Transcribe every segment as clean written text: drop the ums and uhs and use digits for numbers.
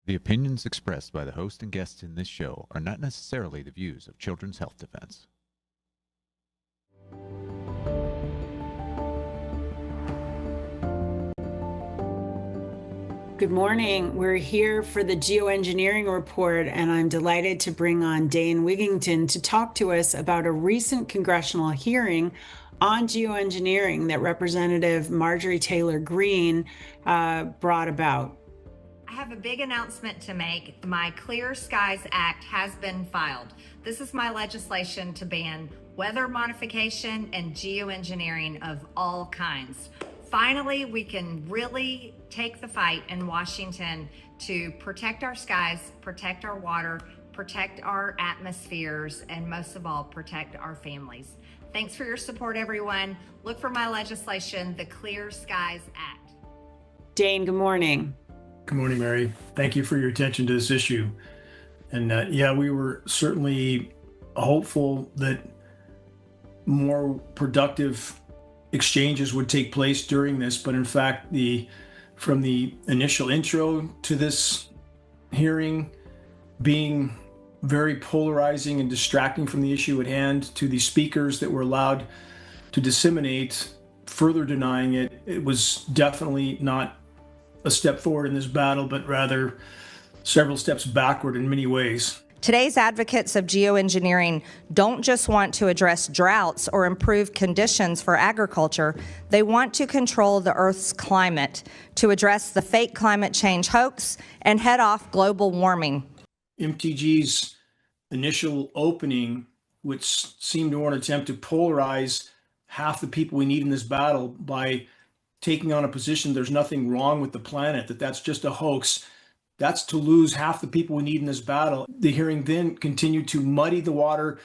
The opinions expressed by the host and guests in this show are not necessarily the views of Children's Health Defense. Good morning. We're here for the Geoengineering report, and I'm delighted to bring on Dane Wigington to talk to us about a recent congressional hearing on geoengineering that Representative Marjorie Taylor Greene brought about. I have a big announcement to make. My Clear Skies Act has been filed. This is my legislation to ban weather modification and geoengineering of all kinds. Finally, we can really take the fight in Washington to protect our skies, protect our water, protect our atmospheres, and most of all, protect our families. Thanks for your support, everyone. Look for my legislation, the Clear Skies Act. Dane, good morning. Good morning, Mary. Thank you for your attention to this issue. And we were certainly hopeful that more productive exchanges would take place during this, but in fact, from the initial intro to this hearing being very polarizing and distracting from the issue at hand, to the speakers that were allowed to disseminate further denying it, it was definitely not a step forward in this battle, but rather several steps backward in many ways. Today's advocates of geoengineering don't just want to address droughts or improve conditions for agriculture. They want to control the Earth's climate to address the fake climate change hoax and head off global warming. MTG's initial opening, which seemed to an attempt to polarize half the people we need in this battle by taking on a position there's nothing wrong with the planet, that's just a hoax. That's to lose half the people we need in this battle. The hearing then continued to muddy the water,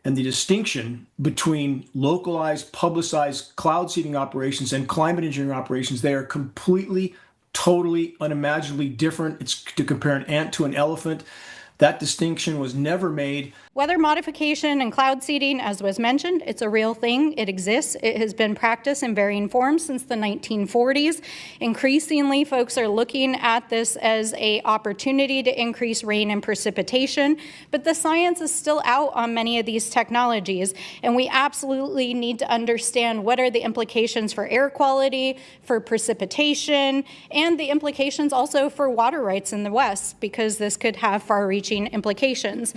and the distinction between localized, publicized cloud seeding operations and climate engineering operations, they are completely, totally, unimaginably different. It's to compare an ant to an elephant. That distinction was never made. Weather modification and cloud seeding, as was mentioned, it's a real thing. It exists. It has been practiced in varying forms since the 1940s. Increasingly, folks are looking at this as an opportunity to increase rain and precipitation, but the science is still out on many of these technologies, and we absolutely need to understand what are the implications for air quality, for precipitation, and the implications also for water rights in the West, because this could have far-reaching implications.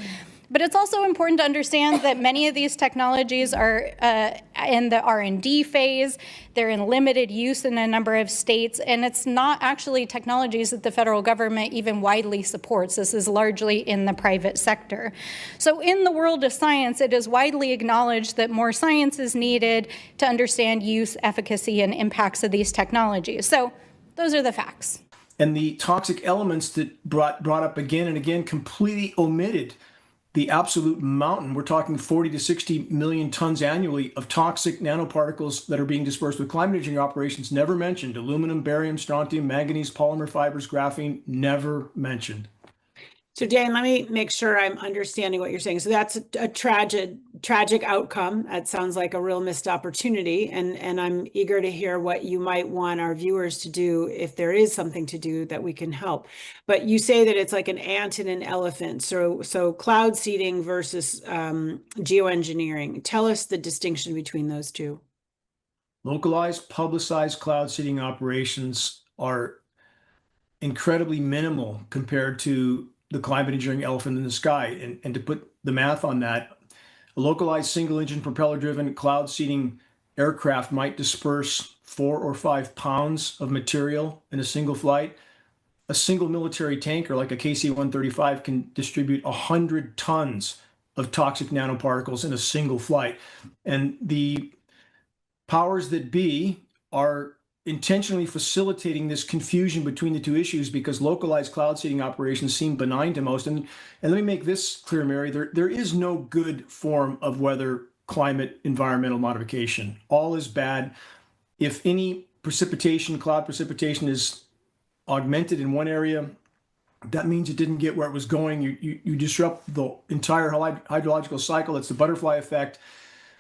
But it's also important to understand that many of these technologies are in the R&D phase. They're in limited use in a number of states, and it's not actually technologies that the federal government even widely supports. This is largely in the private sector. So in the world of science, it is widely acknowledged that more science is needed to understand use, efficacy, and impacts of these technologies. So those are the facts. And the toxic elements that brought up again and again completely omitted the absolute mountain. We're talking 40 to 60 million tons annually of toxic nanoparticles that are being dispersed with climate engineering operations, never mentioned. Aluminum, barium, strontium, manganese, polymer fibers, graphene, never mentioned. So Dan, let me make sure I'm understanding what you're saying. So that's a tragic outcome. That sounds like a real missed opportunity. And I'm eager to hear what you might want our viewers to do if there is something to do that we can help. But you say that it's like an ant and an elephant. So cloud seeding versus geoengineering. Tell us the distinction between those two. Localized, publicized cloud seeding operations are incredibly minimal compared to the climate engineering elephant in the sky. And to put the math on that, a localized single engine propeller driven cloud seeding aircraft might disperse 4 or 5 pounds of material in a single flight. A single military tanker like a KC-135 can distribute 100 tons of toxic nanoparticles in a single flight. And the powers that be are intentionally facilitating this confusion between the two issues because localized cloud seeding operations seem benign to most. And let me make this clear, Mary, there is no good form of weather, climate, environmental modification. All is bad. If any precipitation, cloud precipitation is augmented in one area, that means it didn't get where it was going. You disrupt the entire hydrological cycle. It's the butterfly effect.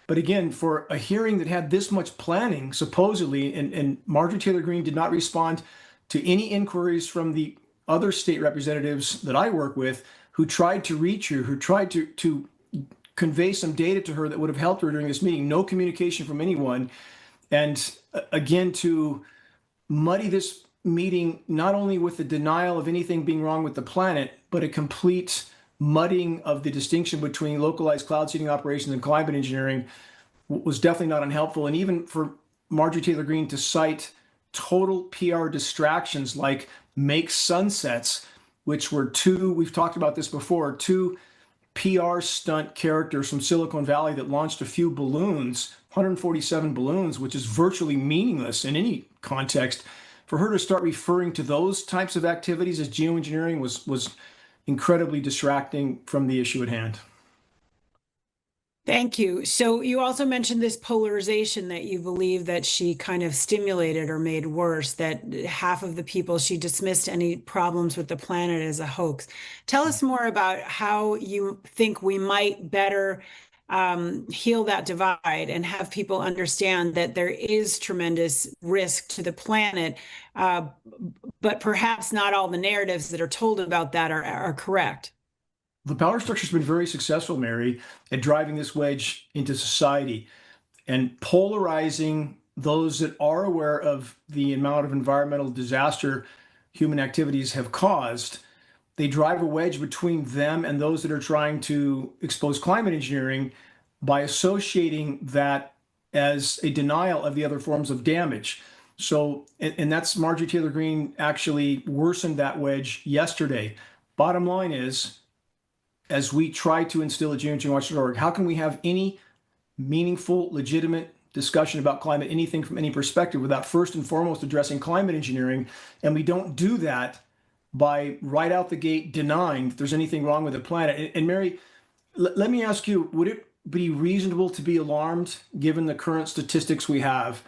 But again, for a hearing that had this much planning, supposedly, and Marjorie Taylor Greene did not respond to any inquiries from the other state representatives that I work with who tried to reach her, who tried to convey some data to her that would have helped her during this meeting. No communication from anyone. And again, to muddy this meeting, not only with the denial of anything being wrong with the planet, but a complete mudding of the distinction between localized cloud seeding operations and climate engineering was definitely not unhelpful. And even for Marjorie Taylor Greene to cite total PR distractions like make sunsets, which were we've talked about this before, two PR stunt characters from Silicon Valley that launched a few balloons, 147 balloons, which is virtually meaningless in any context. For her to start referring to those types of activities as geoengineering was incredibly distracting from the issue at hand. Thank you. So you also mentioned this polarization that you believe that she kind of stimulated or made worse, that half of the people, she dismissed any problems with the planet as a hoax. Tell us more about how you think we might better heal that divide and have people understand that there is tremendous risk to the planet, but perhaps not all the narratives that are told about that are correct. The power structure has been very successful, Mary, at driving this wedge into society and polarizing those that are aware of the amount of environmental disaster human activities have caused. They drive a wedge between them and those that are trying to expose climate engineering by associating that as a denial of the other forms of damage. So, and that's Marjorie Taylor Greene actually worsened that wedge yesterday. Bottom line is, as we try to instill at geoengineeringwatch.org, how can we have any meaningful, legitimate discussion about climate, anything from any perspective, without first and foremost addressing climate engineering? And we don't do that by right out the gate denying that there's anything wrong with the planet. And Mary, let me ask you, would it be reasonable to be alarmed, given the current statistics we have,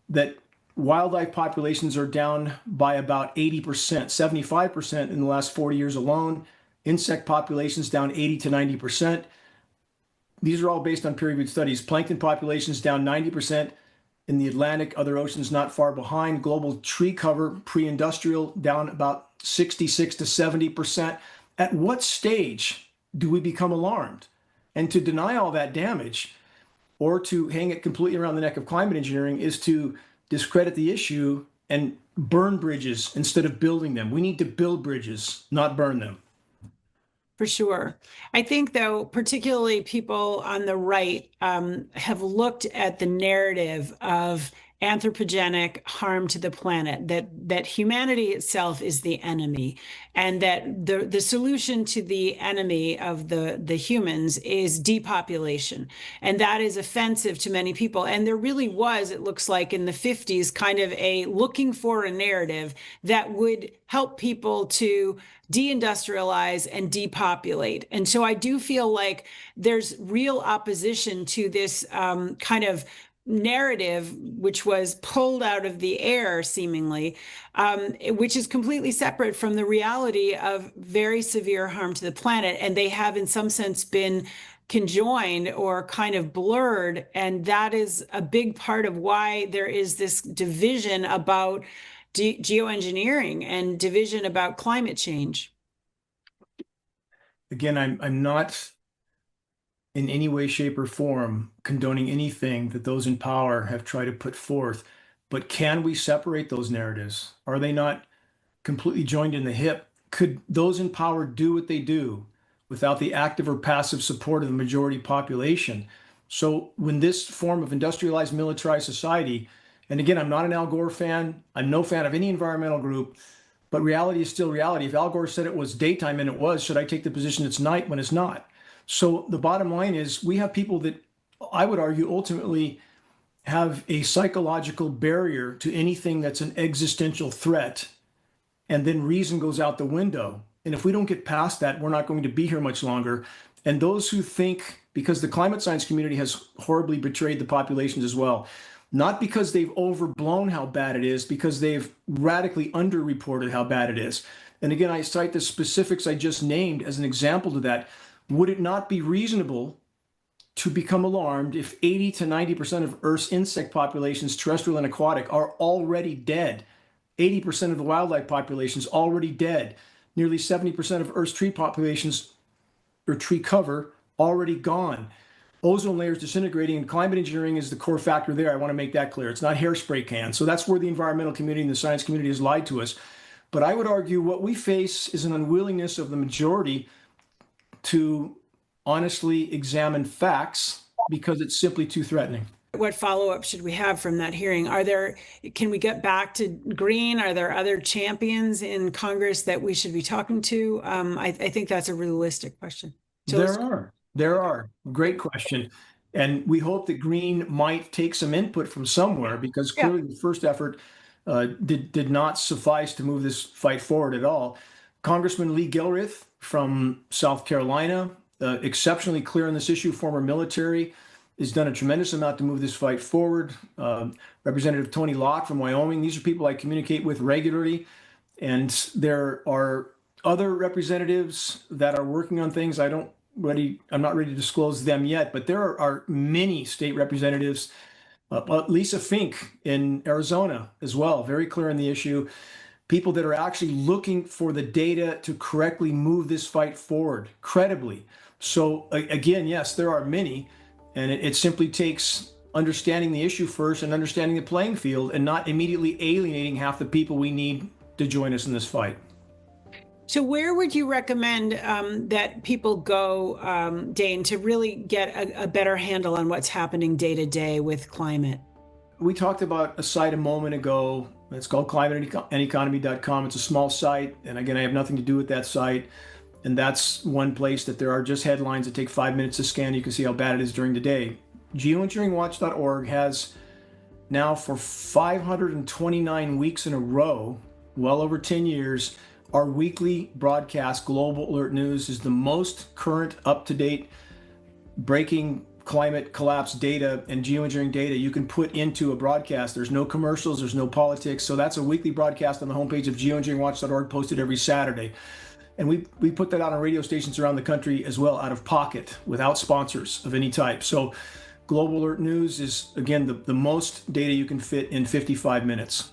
that wildlife populations are down by about 80%, 75% in the last 40 years alone? Insect populations down 80 to 90%. These are all based on peer-reviewed studies. Plankton populations down 90% in the Atlantic, other oceans not far behind. Global tree cover, pre-industrial, down about 66 to 70%. At what stage do we become alarmed? And to deny all that damage or to hang it completely around the neck of climate engineering is to discredit the issue and burn bridges instead of building them. We need to build bridges, not burn them. For sure. I think, though, particularly people on the right have looked at the narrative of anthropogenic harm to the planet, that humanity itself is the enemy, and that the solution to the enemy of the humans is depopulation. And that is offensive to many people. And there really was, it looks like in the 50s, kind of a looking for a narrative that would help people to deindustrialize and depopulate. And so I do feel like there's real opposition to this kind of narrative, which was pulled out of the air seemingly, which is completely separate from the reality of very severe harm to the planet. And they have in some sense been conjoined or kind of blurred. And that is a big part of why there is this division about geoengineering and division about climate change. Again, I'm not in any way, shape, or form condoning anything that those in power have tried to put forth. But can we separate those narratives? Are they not completely joined in the hip? Could those in power do what they do without the active or passive support of the majority population? So when this form of industrialized, militarized society, and again, I'm not an Al Gore fan, I'm no fan of any environmental group, but reality is still reality. If Al Gore said it was daytime, and it was, should I take the position it's night when it's not? So the bottom line is we have people that I would argue ultimately have a psychological barrier to anything that's an existential threat, and then reason goes out the window. And if we don't get past that, we're not going to be here much longer. And those who think, because the climate science community has horribly betrayed the populations as well, not because they've overblown how bad it is, because they've radically underreported how bad it is. And again, I cite the specifics I just named as an example to that. Would it not be reasonable to become alarmed if 80 to 90% of Earth's insect populations, terrestrial and aquatic, are already dead? 80% of the wildlife population is already dead. Nearly 70% of Earth's tree populations or tree cover already gone. Ozone layers disintegrating, and climate engineering is the core factor there. I want to make that clear. It's not hairspray cans. So that's where the environmental community and the science community has lied to us. But I would argue what we face is an unwillingness of the majority to honestly examine facts because it's simply too threatening. What follow-up should we have from that hearing? Can we get back to green? Are there other champions in Congress that we should be talking to? I think that's a realistic question. There are. Great question. And we hope that green might take some input from somewhere, because clearly the first effort did not suffice to move this fight forward at all. Congressman Lee Gilreath from South Carolina, exceptionally clear on this issue, former military, has done a tremendous amount to move this fight forward. Representative Tony Locke from Wyoming. These are people I communicate with regularly. And there are other representatives that are working on things. I'm not ready to disclose them yet, but there are many state representatives. Lisa Fink in Arizona as well, very clear on the issue. People that are actually looking for the data to correctly move this fight forward credibly. So again, yes, there are many, and it simply takes understanding the issue first and understanding the playing field, and not immediately alienating half the people we need to join us in this fight. So where would you recommend that people go, Dane, to really get a better handle on what's happening day to day with climate? We talked about a site a moment ago. It's called climateandeconomy.com. It's a small site. And again, I have nothing to do with that site. And that's one place that there are just headlines that take 5 minutes to scan. You can see how bad it is during the day. Geoengineeringwatch.org has now for 529 weeks in a row, well over 10 years, our weekly broadcast. Global Alert News is the most current, up-to-date, breaking climate collapse data and geoengineering data you can put into a broadcast. There's no commercials, there's no politics. So that's a weekly broadcast on the homepage of geoengineeringwatch.org, posted every Saturday. And we put that out on radio stations around the country as well, out of pocket, without sponsors of any type. So Global Alert News is, again, the most data you can fit in 55 minutes.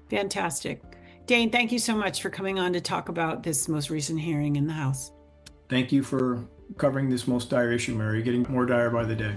Fantastic. Dane, thank you so much for coming on to talk about this most recent hearing in the House. Thank you for covering this most dire issue, Mary, getting more dire by the day.